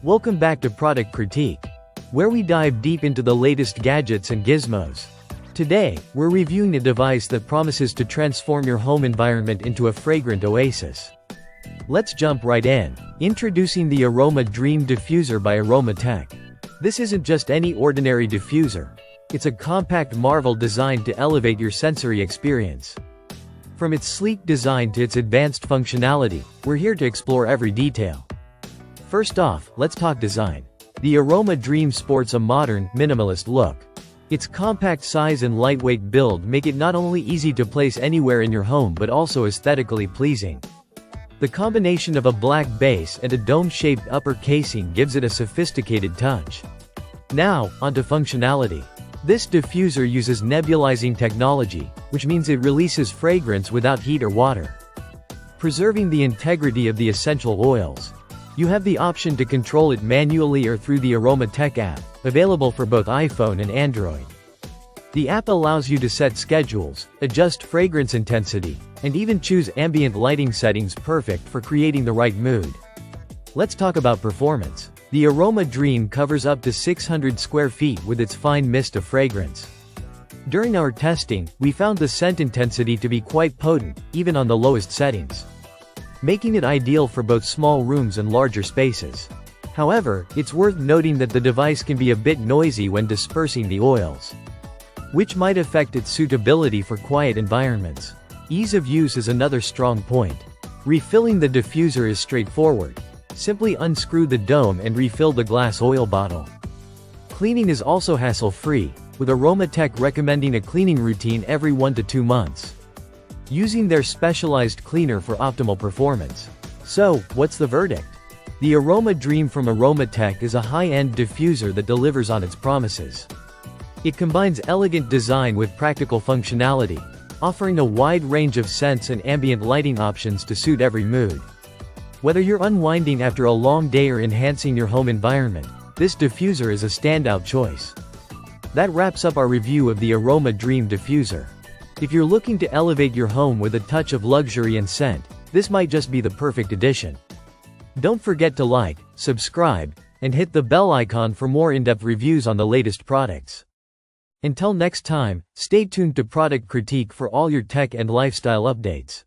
Welcome back to Product Critique, where we dive deep into the latest gadgets and gizmos. Today, we're reviewing a device that promises to transform your home environment into a fragrant oasis. Let's jump right in. Introducing the Aromadream Diffuser by Aromatech. This isn't just any ordinary diffuser. It's a compact marvel designed to elevate your sensory experience. From its sleek design to its advanced functionality, we're here to explore every detail. First off, let's talk design. The Aromadream sports a modern, minimalist look. Its compact size and lightweight build make it not only easy to place anywhere in your home but also aesthetically pleasing. The combination of a black base and a dome-shaped upper casing gives it a sophisticated touch. Now, onto functionality. This diffuser uses nebulizing technology, which means it releases fragrance without heat or water, preserving the integrity of the essential oils. You have the option to control it manually or through the Aromatech app, available for both iPhone and Android. The app allows you to set schedules, adjust fragrance intensity, and even choose ambient lighting settings perfect for creating the right mood. Let's talk about performance. The Aromadream covers up to 600 square feet with its fine mist of fragrance. During our testing, we found the scent intensity to be quite potent, even on the lowest settings, making it ideal for both small rooms and larger spaces. However, it's worth noting that the device can be a bit noisy when dispersing the oils, which might affect its suitability for quiet environments. Ease of use is another strong point. Refilling the diffuser is straightforward. Simply unscrew the dome and refill the glass oil bottle. Cleaning is also hassle-free, with Aromatech recommending a cleaning routine every 1 to 2 months, using their specialized cleaner for optimal performance. So, what's the verdict? The Aromadream from Aromatech is a high-end diffuser that delivers on its promises. It combines elegant design with practical functionality, offering a wide range of scents and ambient lighting options to suit every mood. Whether you're unwinding after a long day or enhancing your home environment, this diffuser is a standout choice. That wraps up our review of the Aromadream Diffuser. If you're looking to elevate your home with a touch of luxury and scent, this might just be the perfect addition. Don't forget to like, subscribe, and hit the bell icon for more in-depth reviews on the latest products. Until next time, stay tuned to Product Critique for all your tech and lifestyle updates.